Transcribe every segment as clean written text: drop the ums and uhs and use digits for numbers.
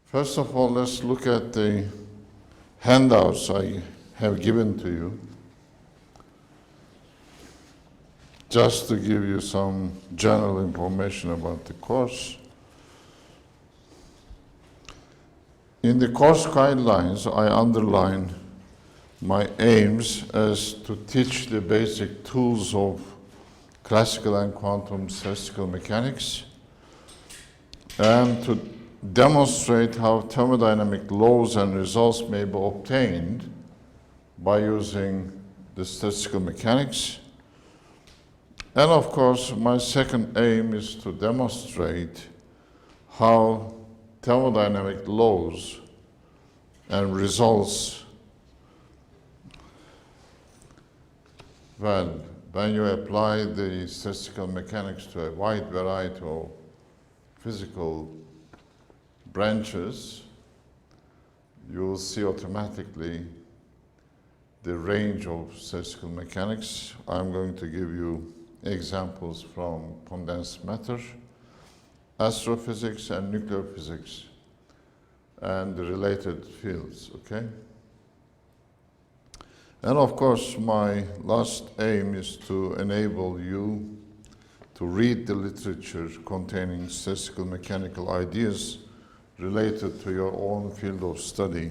First of all, let's look at the handouts I have given to you, just to give you some general information about the course. In the course guidelines, I underline my aims as to teach the basic tools of classical and quantum statistical mechanics and to demonstrate how thermodynamic laws and results may be obtained by using the statistical mechanics. And of course, my second aim is to demonstrate how thermodynamic laws and results, well, when you apply the statistical mechanics to a wide variety of physical branches, you will see automatically the range of statistical mechanics. I'm going to give you examples from condensed matter, astrophysics, and nuclear physics, and the related fields, okay? And of course, my last aim is to enable you to read the literature containing statistical mechanical ideas related to your own field of study.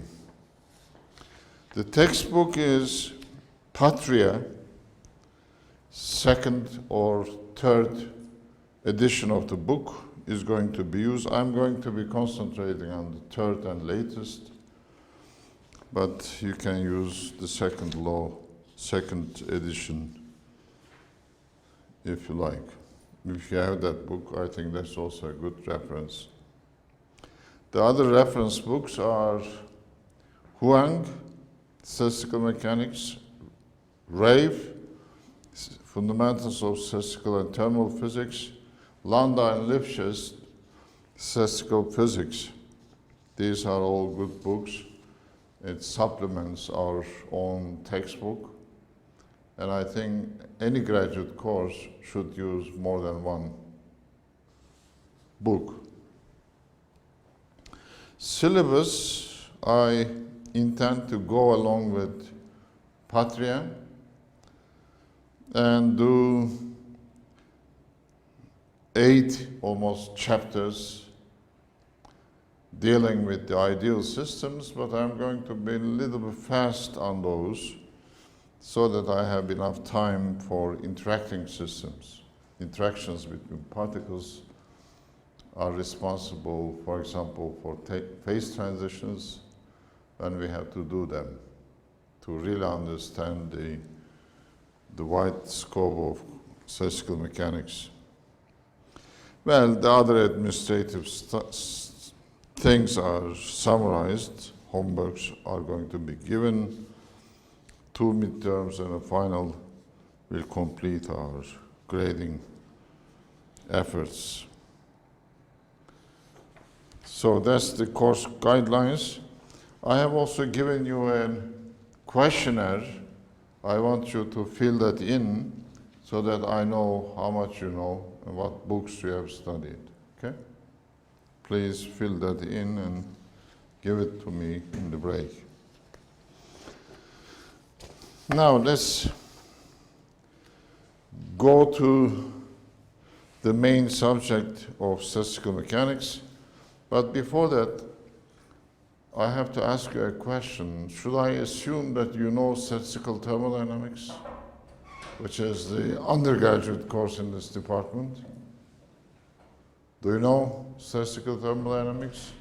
The textbook is Patria, second or third edition of the book is going to be used. I'm going to be concentrating on the third and latest, but you can use the second edition if you like. If you have that book, I think that's also a good reference. The other reference books are Huang, Statistical Mechanics, Rave, Fundamentals of Statistical and Thermal Physics, Landa and Lifshitz, Statistical Physics. These are all good books. It supplements our own textbook. And I think any graduate course should use more than one book. Syllabus, I intend to go along with Patria and do 8 almost chapters dealing with the ideal systems, but I'm going to be a little bit fast on those so that I have enough time for interacting systems. Interactions between particles are responsible, for example, for phase transitions, and we have to do them to really understand the wide scope of statistical mechanics. Well, the other administrative things are summarized. Homeworks are going to be given. 2 midterms and a final will complete our grading efforts. So that's the course guidelines. I have also given you a questionnaire. I want you to fill that in so that I know how much you know and what books you have studied, okay? Please fill that in and give it to me in the break. Now let's go to the main subject of statistical mechanics. But before that, I have to ask you a question. Should I assume that you know statistical thermodynamics, which is the undergraduate course in this department? Do you know statistical thermodynamics?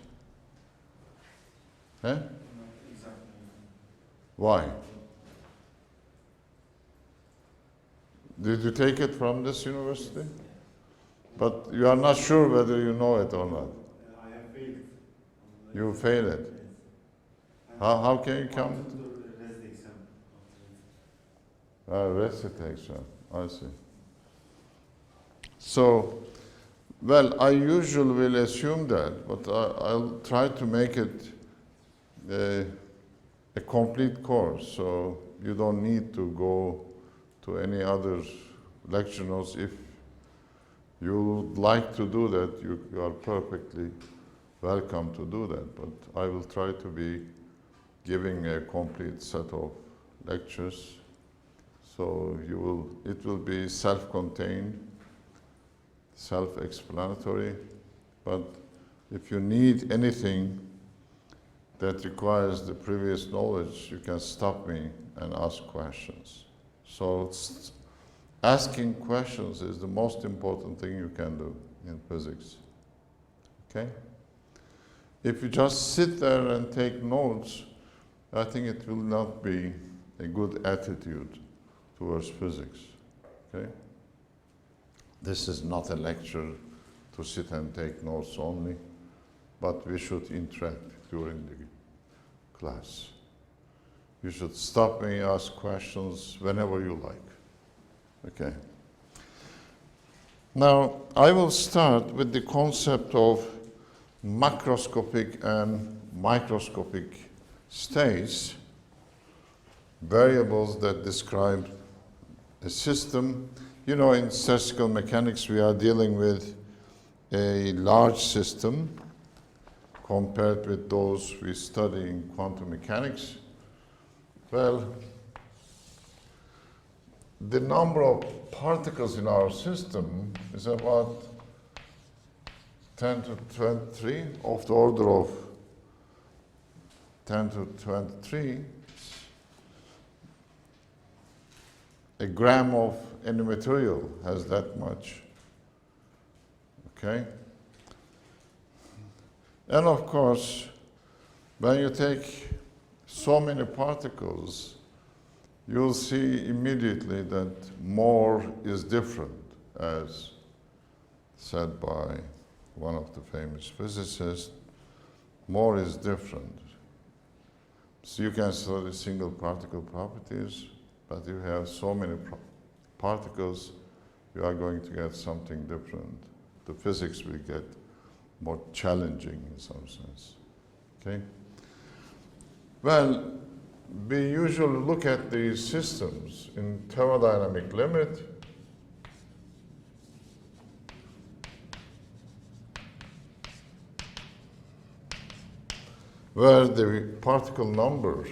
Eh? Why? Did you take it from this university? But you are not sure whether you know it or not. I have failed. You failed it. How can you come? Rest exam. I see. So, well, I usually will assume that, but I'll try to make it a complete course, so you don't need to go to any other lecture notes. If you would like to do that, you are perfectly welcome to do that, but I will try to be giving a complete set of lectures. So it will be self-contained, self-explanatory, but if you need anything that requires the previous knowledge, you can stop me and ask questions. So asking questions is the most important thing you can do in physics, okay? If you just sit there and take notes, I think it will not be a good attitude towards physics, okay? This is not a lecture to sit and take notes only, but we should interact during the class. You should stop me, ask questions whenever you like, okay? Now, I will start with the concept of macroscopic and microscopic states, variables that describe a system. You know, in statistical mechanics, we are dealing with a large system compared with those we study in quantum mechanics. Well, the number of particles in our system is about 10 to 23, of the order of 10 to 23. A gram of any material has that much, okay? And of course, when you take so many particles, you'll see immediately that more is different, as said by one of the famous physicists. More is different. So you can study single particle properties, but if you have so many particles, you are going to get something different. The physics will get more challenging in some sense, okay? Well, we usually look at these systems in thermodynamic limit, where the particle number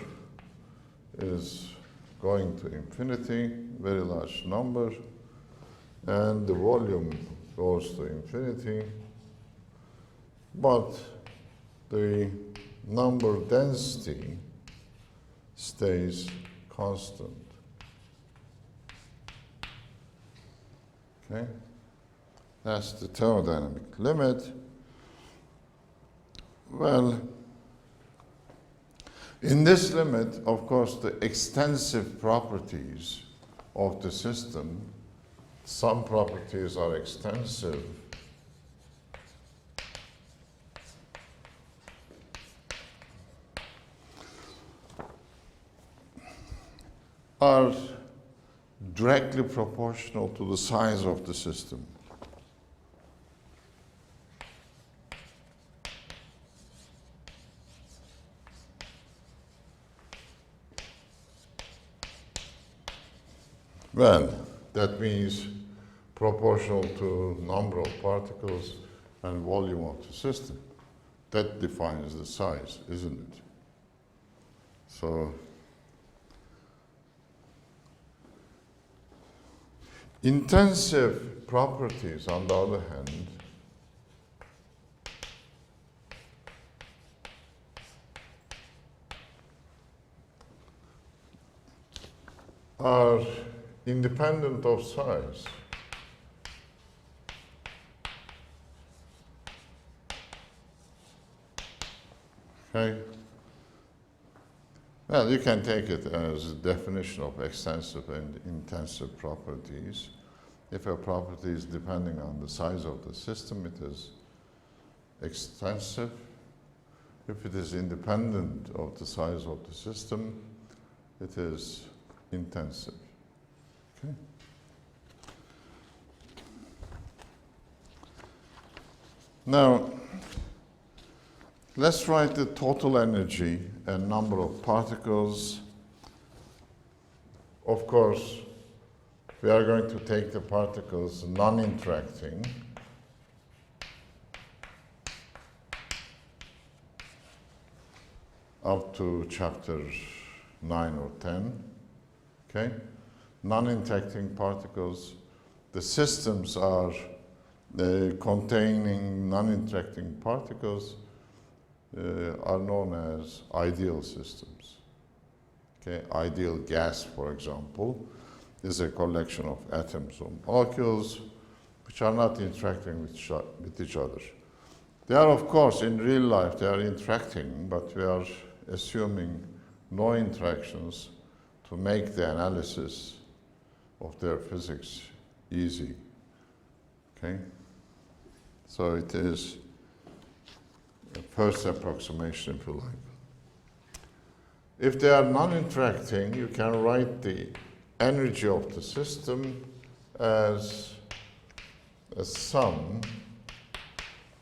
is going to infinity, very large number, and the volume goes to infinity, but the number density stays constant. Okay? That's the thermodynamic limit. Well, in this limit, of course, the extensive properties of the system, some properties are extensive, are directly proportional to the size of the system. Well, that means proportional to number of particles and volume of the system. That defines the size, isn't it? So, intensive properties, on the other hand, are independent of size. Okay? Well, you can take it as a definition of extensive and intensive properties. If a property is depending on the size of the system, it is extensive. If it is independent of the size of the system, it is intensive. Okay? Now, let's write the total energy and number of particles. Of course, we are going to take the particles non-interacting. up to chapter 9 or 10. Okay? Non-interacting particles. The systems are containing non-interacting particles are known as ideal systems. Okay? Ideal gas, for example, is a collection of atoms or molecules which are not interacting with each other. They are, of course, in real life, they are interacting, but we are assuming no interactions to make the analysis of their physics easy. Okay? So it is a first approximation, if you like. If they are non-interacting, you can write the energy of the system as a sum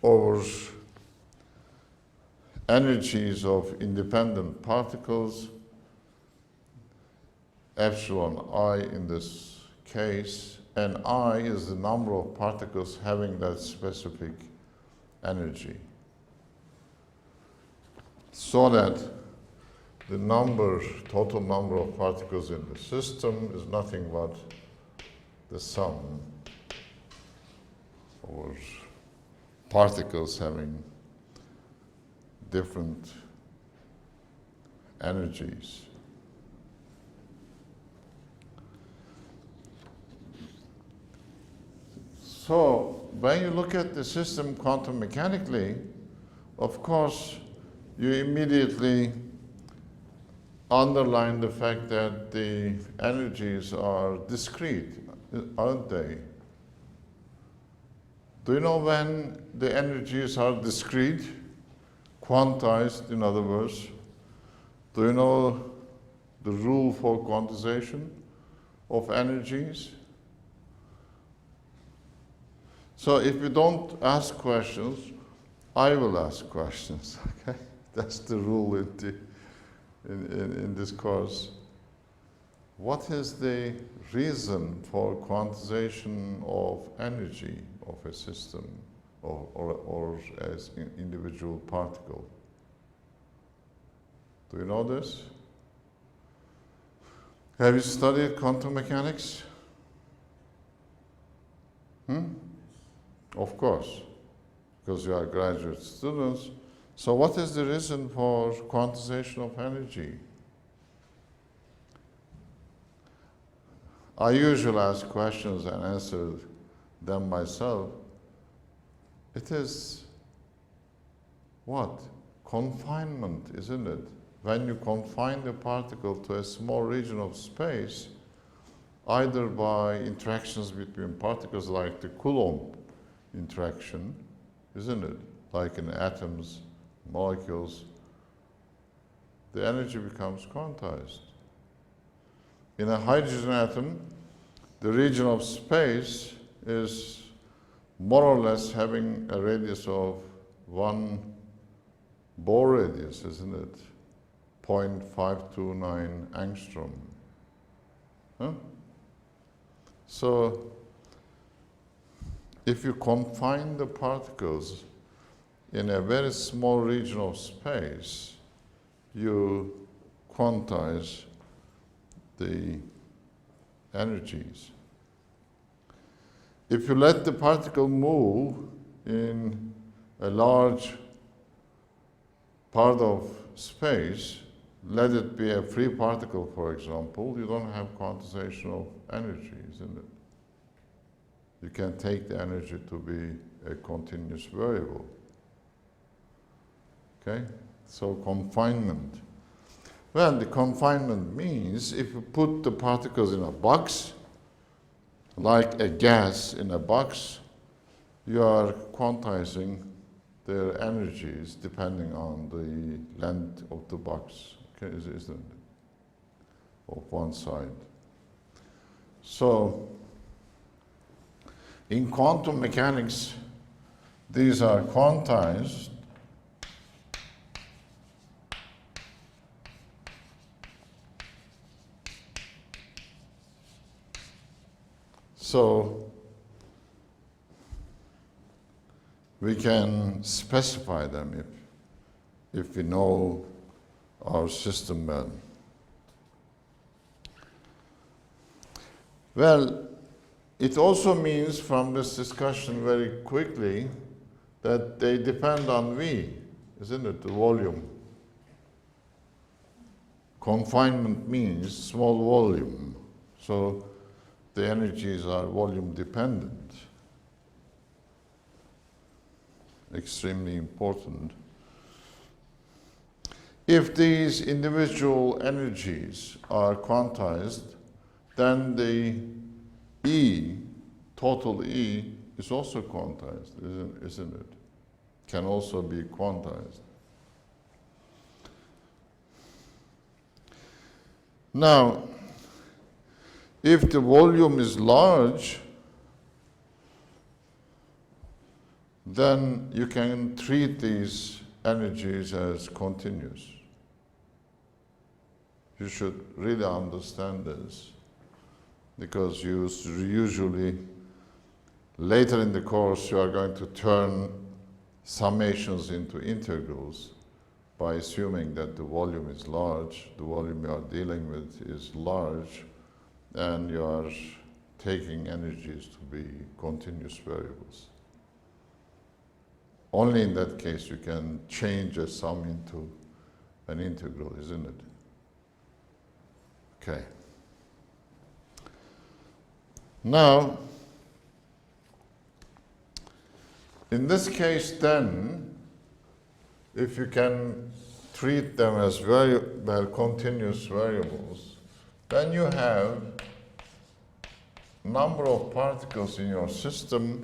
over energies of independent particles, epsilon I in this case, and I is the number of particles having that specific energy. So that the total number of particles in the system is nothing but the sum over particles having different energies. So when you look at the system quantum mechanically, of course, you immediately underline the fact that the energies are discrete, aren't they? Do you know when the energies are discrete, quantized, in other words? Do you know the rule for quantization of energies? So if you don't ask questions, I will ask questions, okay? That's the rule in this course. What is the reason for quantization of energy of a system or as an individual particle? Do you know this? Have you studied quantum mechanics? Of course, because you are graduate students. So what is the reason for quantization of energy? I usually ask questions and answer them myself. It is what? Confinement, isn't it? When you confine the particle to a small region of space, either by interactions between particles like the Coulomb interaction, isn't it? Like in atoms, molecules, the energy becomes quantized. In a hydrogen atom, the region of space is more or less having a radius of 1 Bohr radius, isn't it? 0.529 angstrom. Huh? So, if you confine the particles in a very small region of space, you quantize the energies. If you let the particle move in a large part of space, let it be a free particle, for example, you don't have quantization of energy, isn't it? You can take the energy to be a continuous variable. Okay? So confinement. Well, the confinement means if you put the particles in a box, like a gas in a box, you are quantizing their energies depending on the length of the box, okay, isn't it? Of one side. So, in quantum mechanics, these are quantized so we can specify them if we know our system well. Well, it also means from this discussion very quickly that they depend on V, isn't it, the volume. Confinement means small volume, so the energies are volume dependent. Extremely important. If these individual energies are quantized, then the E, total E, is also quantized, isn't it? Can also be quantized. Now, if the volume is large, then you can treat these energies as continuous. You should really understand this, because you usually, later in the course, you are going to turn summations into integrals by assuming that the volume is large, the volume you are dealing with is large, and you are taking energies to be continuous variables. Only in that case you can change a sum into an integral, isn't it? Okay. Now, in this case then, if you can treat them as continuous variables, then you have number of particles in your system,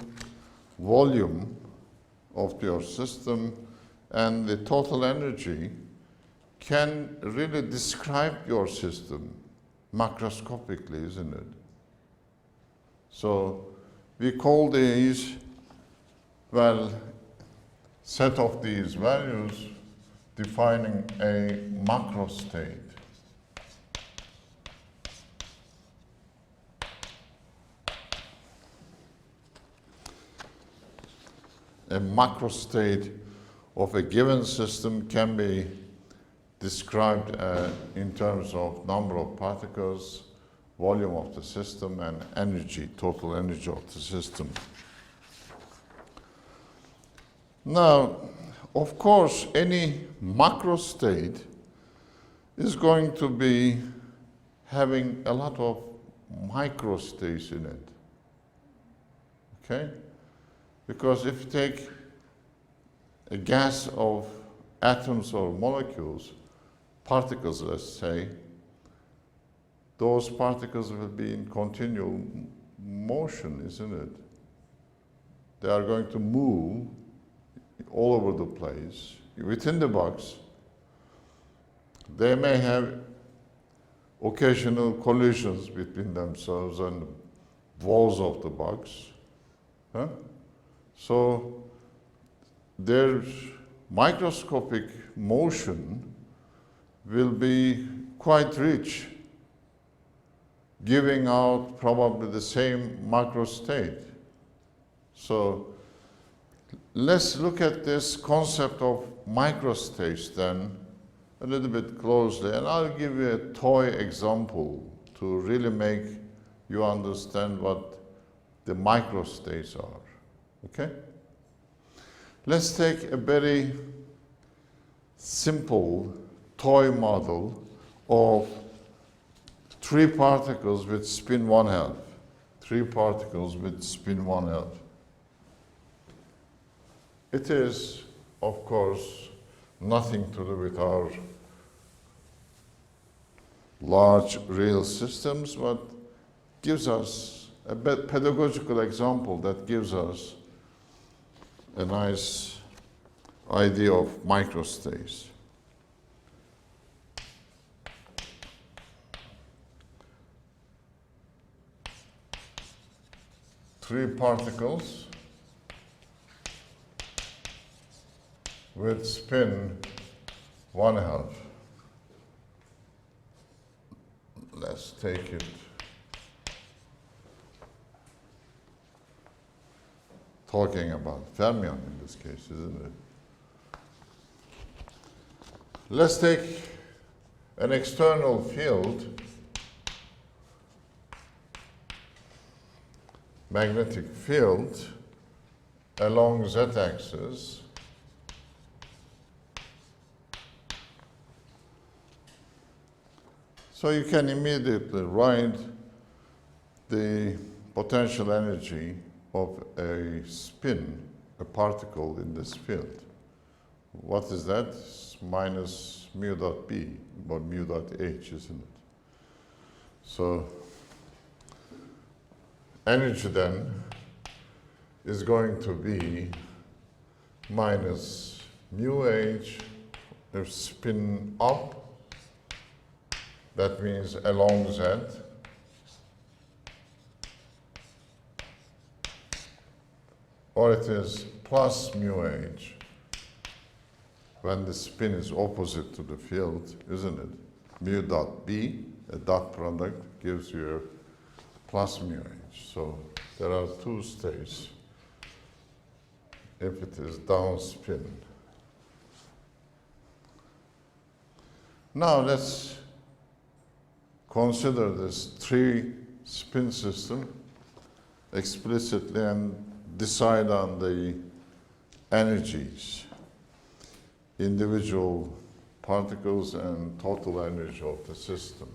volume of your system, and the total energy can really describe your system macroscopically, isn't it? So we call these, well, set of these values defining a macro state. A macro state of a given system can be described in terms of number of particles, volume of the system, and energy, total energy of the system. Now, of course, any macro state is going to be having a lot of microstates in it. Okay? Because if you take a gas of atoms or molecules, particles, let's say, those particles will be in continual motion, isn't it? They are going to move all over the place. Within the box, they may have occasional collisions between themselves and the walls of the box. Huh? So their microscopic motion will be quite rich, giving out probably the same macro state. So let's look at this concept of microstates then a little bit closely, and I'll give you a toy example to really make you understand what the microstates are. Okay? Let's take a very simple toy model of 3 particles with spin 1/2. 3 particles with spin 1/2. It is, of course, nothing to do with our large real systems, but gives us a pedagogical example that gives us a nice idea of microstates. Three particles with spin 1/2. Let's take it talking about fermion in this case, isn't it? Let's take an external field, magnetic field, along z-axis so you can immediately write the potential energy of a spin, a particle in this field. What is that? It's minus mu dot b, or mu dot h, isn't it? So energy then is going to be minus mu h, if spin up, that means along z, or it is plus mu h when the spin is opposite to the field, isn't it? Mu dot b, a dot product, gives you plus mu h. So there are two states if it is down spin. Now let's consider this three spin system explicitly and decide on the energies, individual particles and total energy of the system.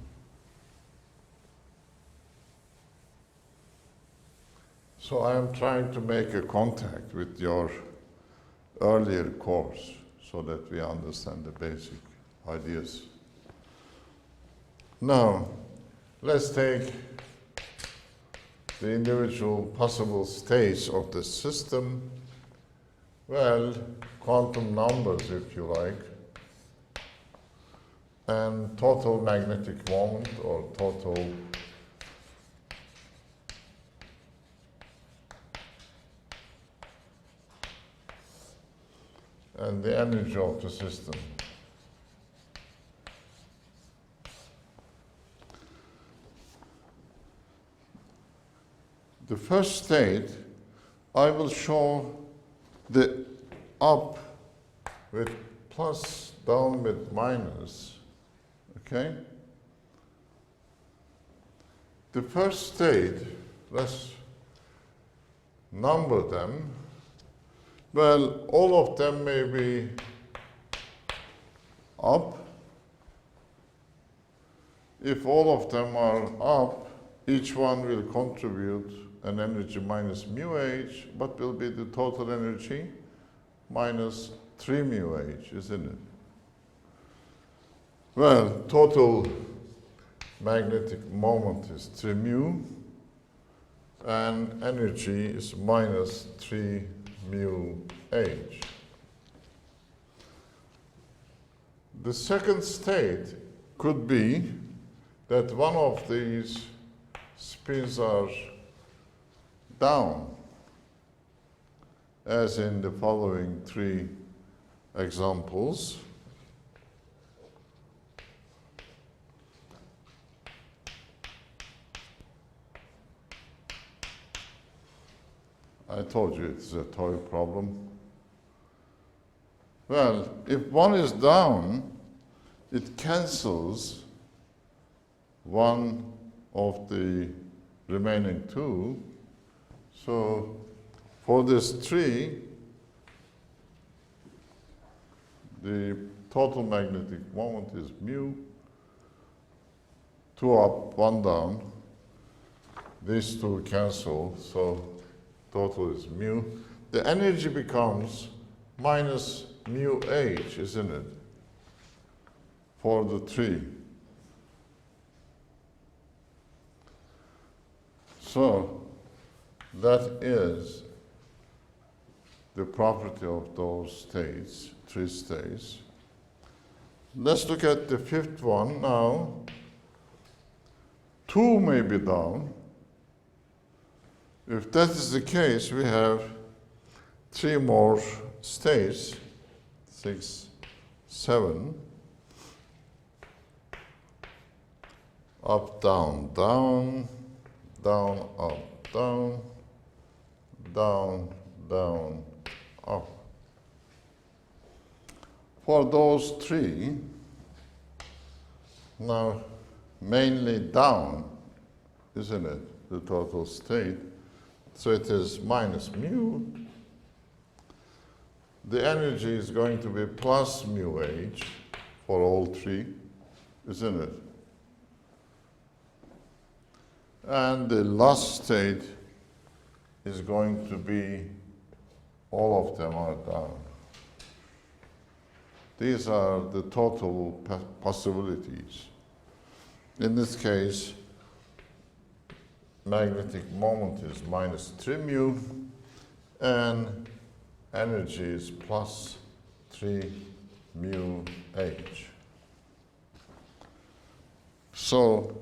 So I am trying to make a contact with your earlier course so that we understand the basic ideas. Now, let's take the individual possible states of the system. Well, quantum numbers, if you like, and total magnetic moment or total and the energy of the system. The first state, I will show the up with plus, down with minus, okay? The first state, let's number them. Well, all of them may be up. If all of them are up, each one will contribute an energy minus mu h, what will be the total energy? Minus 3 mu h, isn't it? Well, total magnetic moment is 3 mu, and energy is minus 3 mu h. The second state could be that one of these spins are down, as in the following three examples. I told you it's a toy problem. Well, if one is down, it cancels one of the remaining two. So for this tree, the total magnetic moment is mu, 2 up, 1 down. These two cancel, so total is mu. The energy becomes minus mu h, isn't it, for the tree. So that is the property of those states, three states. Let's look at the fifth one now. 2 may be down. If that is the case, we have 3 more states, 6, 7, up, down, down, down, up, down, down, down, up. For those 3, Now, mainly down, isn't it, the total state? So it is minus mu. The energy is going to be plus mu h for all three, isn't it? And the last state is going to be, all of them are down. These are the total possibilities. In this case, magnetic moment is minus 3 mu, and energy is plus 3 mu h. So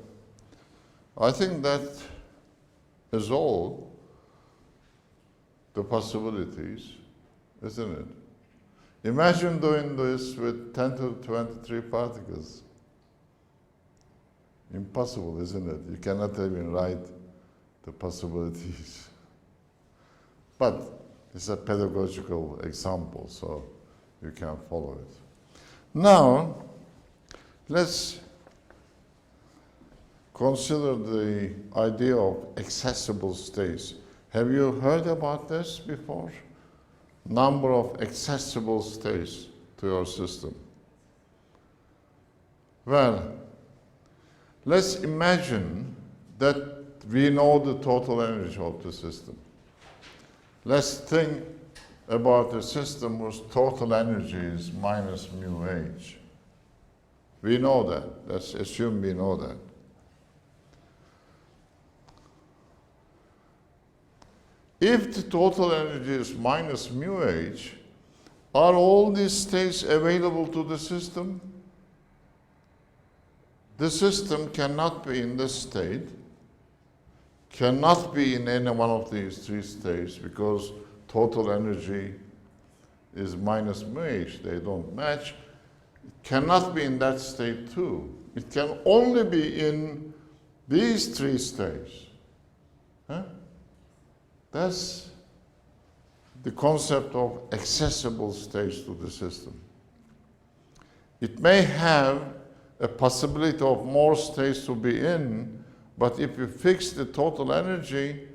I think that is all the possibilities, isn't it? Imagine doing this with 10 to the 23 particles. Impossible, isn't it? You cannot even write the possibilities. But it's a pedagogical example, so you can follow it. Now, let's consider the idea of accessible states. Have you heard about this before? Number of accessible states to your system. Well, let's imagine that we know the total energy of the system. Let's think about a system whose total energy is minus mu h. We know that. Let's assume we know that. If the total energy is minus mu h, are all these states available to the system? The system cannot be in this state, cannot be in any one of these three states because total energy is minus mu h. They don't match. It cannot be in that state too. It can only be in these three states. Huh? That's the concept of accessible states to the system. It may have a possibility of more states to be in, but if you fix the total energy,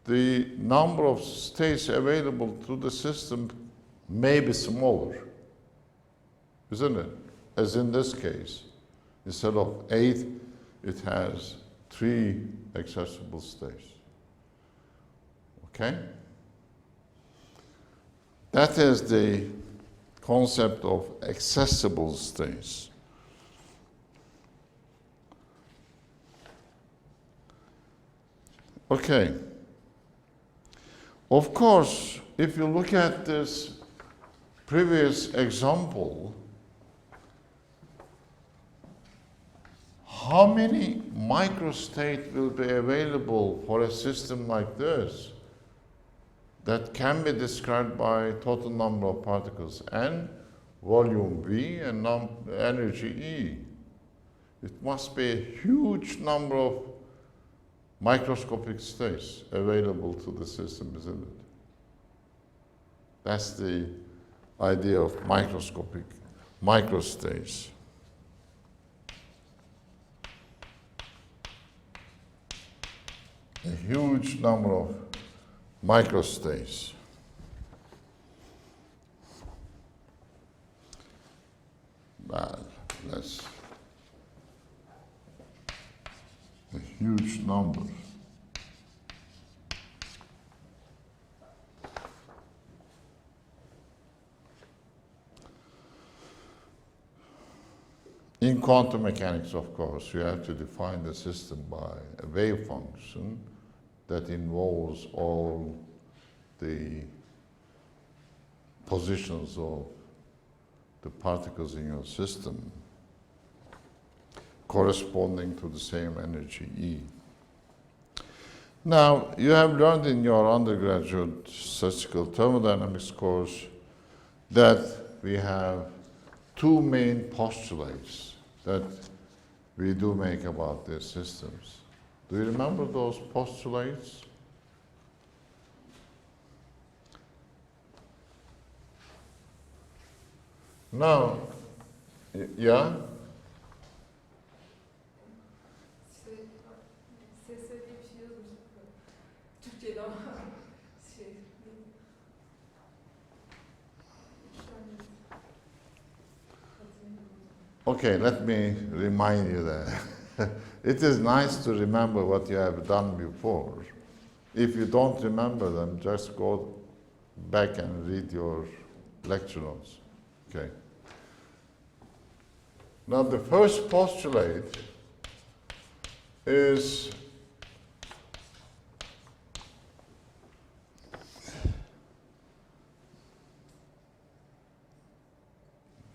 the number of states available to the system may be smaller, isn't it? As in this case, instead of 8, it has 3 accessible states. Okay? That is the concept of accessible states. Okay. Of course, if you look at this previous example, how many microstates will be available for a system like this that can be described by total number of particles N, volume V, and energy E? It must be a huge number of microscopic states available to the system, isn't it? That's the idea of microscopic microstates. A huge number of microstates. Well, that's a huge number. In quantum mechanics, of course, you have to define the system by a wave function that involves all the positions of the particles in your system corresponding to the same energy E. Now, you have learned in your undergraduate statistical thermodynamics course that we have 2 main postulates that we do make about these systems. Do you remember those postulates? Now, yeah? Türkçe'de ama şey. Okay, let me remind you that it is nice to remember what you have done before. If you don't remember them, just go back and read your lecture notes. Okay. Now the first postulate is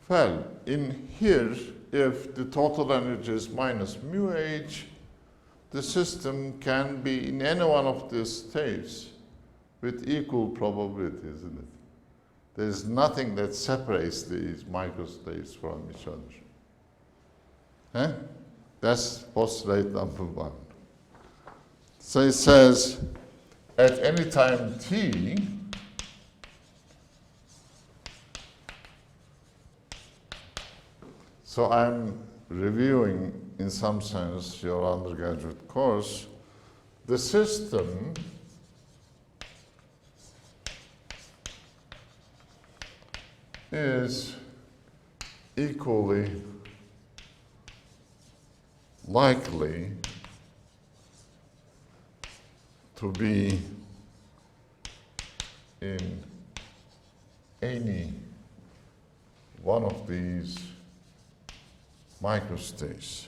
well, in here, if the total energy is minus mu h, the system can be in any one of these states with equal probability, isn't it? There is nothing that separates these microstates from each other. Huh? That's postulate number one. So it says, at any time t, so I'm reviewing, in some sense, your undergraduate course. The system is equally likely to be in any one of these microstates.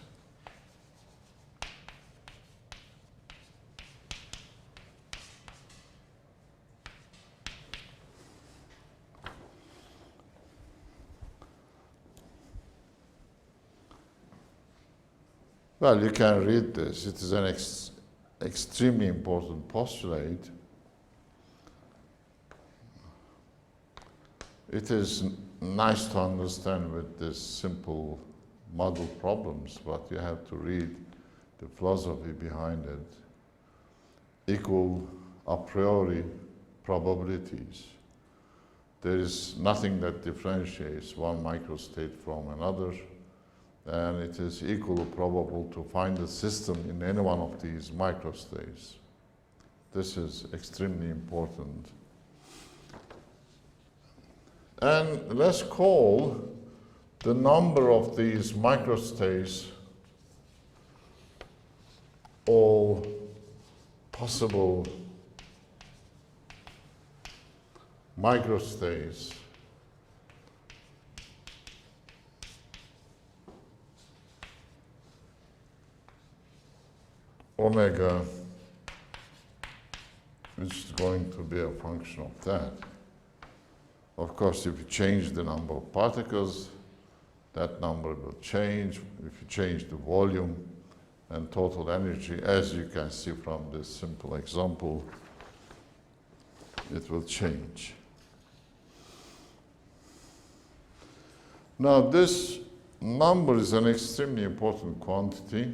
Well, you can read this. It is an extremely important postulate. It is nice to understand with these simple model problems, but you have to read the philosophy behind it. Equal a priori probabilities. There is nothing that differentiates one microstate from another, and it is equally probable to find a system in any one of these microstates. This is extremely important. And let's call the number of these microstates all possible microstates omega, which is going to be a function of that. Of course, if you change the number of particles, that number will change. If you change the volume and total energy, as you can see from this simple example, it will change. Now, this number is an extremely important quantity,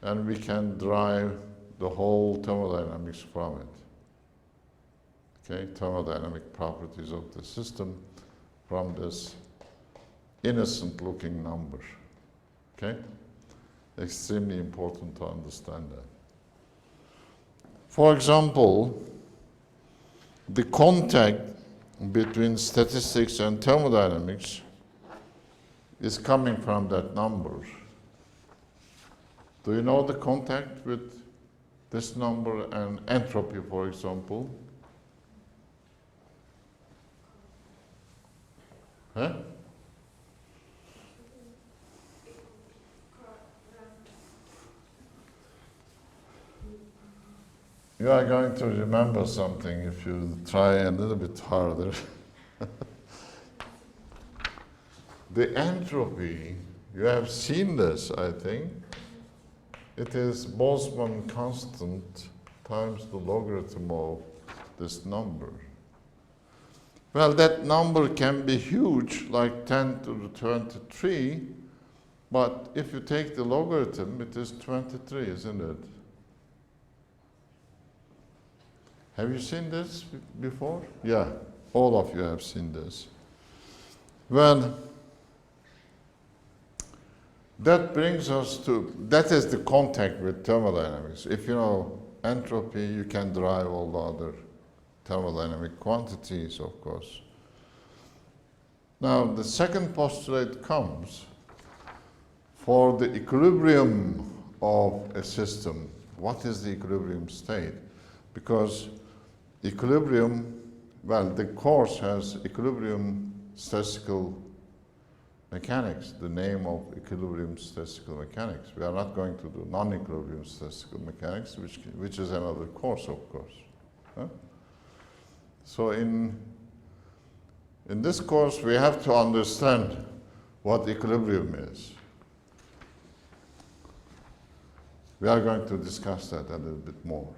and we can derive the whole thermodynamics from it. Okay, thermodynamic properties of the system from this innocent looking number. Okay? Extremely important to understand that. For example, the contact between statistics and thermodynamics is coming from that number. Do you know the contact with this number and entropy, for example? Huh? You are going to remember something if you try a little bit harder. The entropy, you have seen this, I think. It is Boltzmann constant times the logarithm of this number. Well, that number can be huge, like 10 to the 23, but if you take the logarithm, it is 23, isn't it? Have you seen this before? Yeah, all of you have seen this. Well, that brings us to, that is the contact with thermodynamics. If you know entropy, you can derive all the other thermodynamic quantities, of course. Now, the second postulate comes for the equilibrium of a system. What is the equilibrium state? Because equilibrium, well, the course has equilibrium statistical mechanics, the name of equilibrium statistical mechanics. We are not going to do non-equilibrium statistical mechanics, which is another course, of course. Huh? So in this course, we have to understand what equilibrium is. We are going to discuss that a little bit more.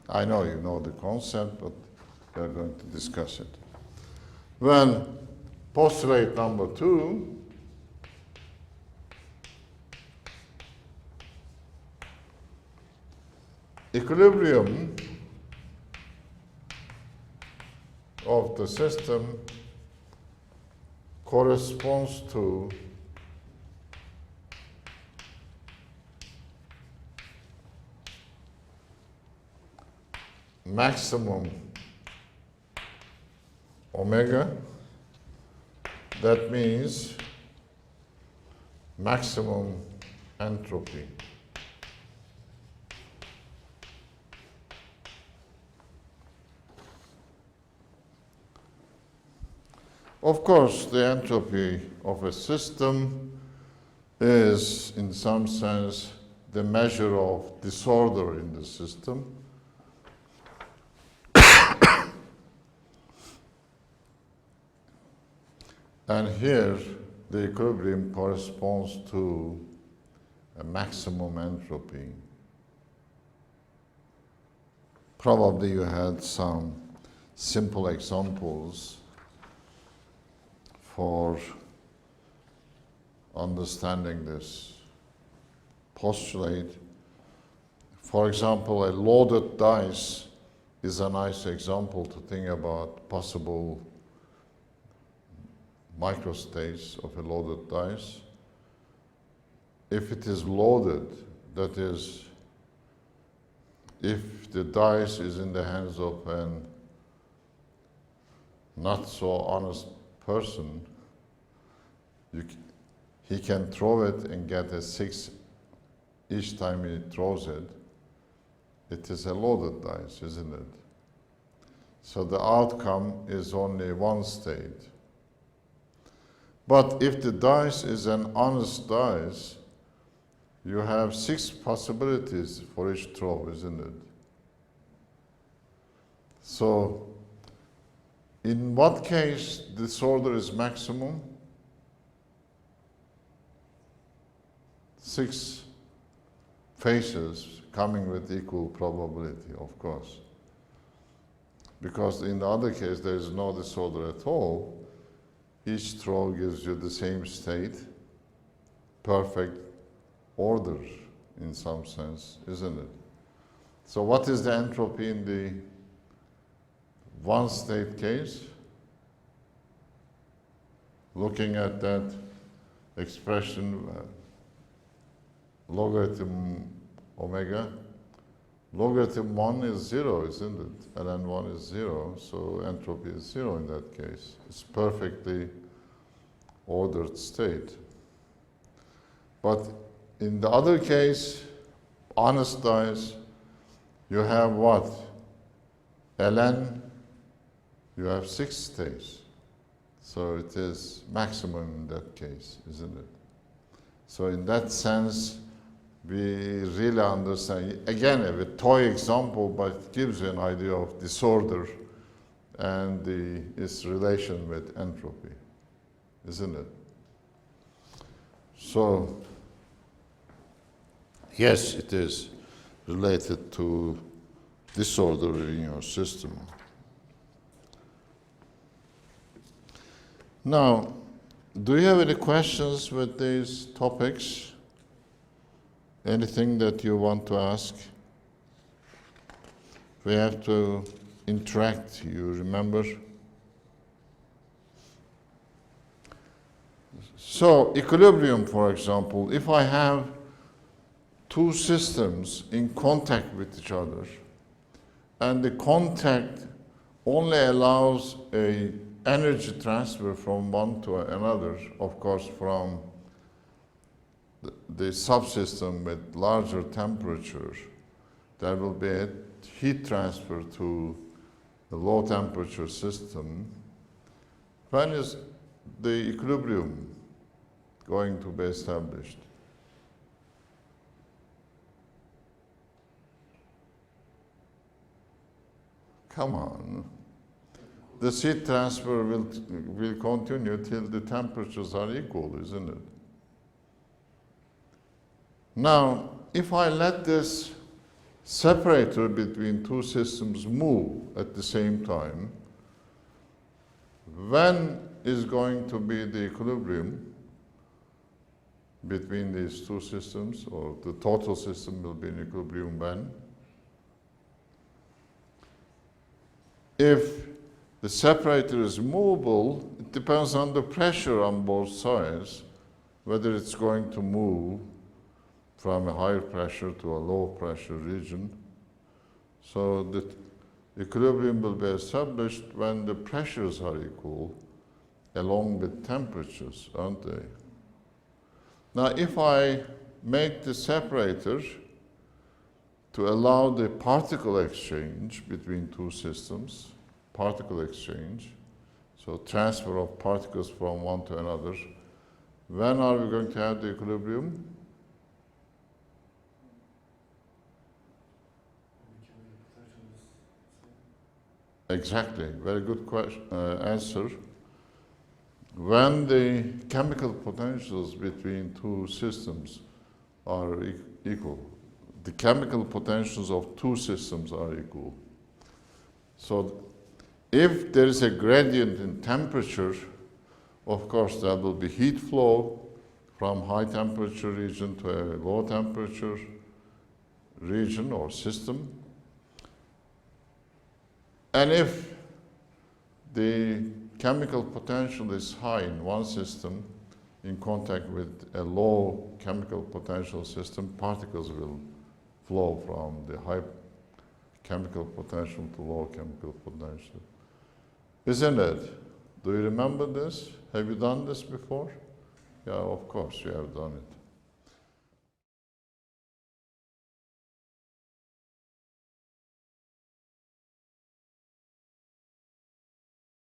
I know you know the concept, but we are going to discuss it. Well, postulate number 2, equilibrium of the system corresponds to maximum omega. That means maximum entropy. Of course, the entropy of a system is, in some sense, the measure of disorder in the system. And here, the equilibrium corresponds to a maximum entropy. Probably you had some simple examples for understanding this postulate. For example, a loaded dice is a nice example to think about possible microstates of a loaded dice. If it is loaded, that is, if the dice is in the hands of an not so honest person, he can throw it and get a 6 each time he throws it. It is a loaded dice, isn't it? So the outcome is only one state. But if the dice is an honest dice, you have 6 possibilities for each throw, isn't it? So, in what case disorder is maximum? 6 faces coming with equal probability, of course. Because in the other case, there is no disorder at all. Each throw gives you the same state, perfect order in some sense, isn't it? So what is the entropy in the one state case? Looking at that expression, logarithm omega, logarithm 1 is 0, isn't it? ln 1 is 0, so entropy is 0 in that case. It's perfectly ordered state. But in the other case, honest dice, you have what? ln, you have 6 states. So it is maximum in that case, isn't it? So in that sense, we really understand, again, a toy example, but it gives you an idea of disorder and its relation with entropy, isn't it? So, yes, it is related to disorder in your system. Now, do you have any questions with these topics? Anything that you want to ask? We have to interact, you remember? So, equilibrium, for example, if I have 2 two systems in contact with each other, and the contact only allows a energy transfer from one to another, of course, from the subsystem with larger temperature, there will be a heat transfer to the low temperature system. When is the equilibrium going to be established? Come on. The heat transfer will continue till the temperatures are equal, isn't it? Now, if I let this separator between two systems move at the same time, when is going to be the equilibrium between these two systems, or the total system will be in equilibrium when? If the separator is movable, it depends on the pressure on both sides, whether it's going to move from a higher pressure to a low pressure region. So the equilibrium will be established when the pressures are equal along with temperatures, aren't they? Now, if I make the separator to allow the particle exchange between two systems, particle exchange, so transfer of particles from one to another, when are we going to have the equilibrium? Exactly, very good question, answer. When the chemical potentials between two systems are equal, the chemical potentials of two systems are equal. So if there is a gradient in temperature, of course there will be heat flow from high temperature region to a low temperature region or system. And if the chemical potential is high in one system in contact with a low chemical potential system, particles will flow from the high chemical potential to low chemical potential. Isn't it? Do you remember this? Have you done this before? Yeah, of course you have done it.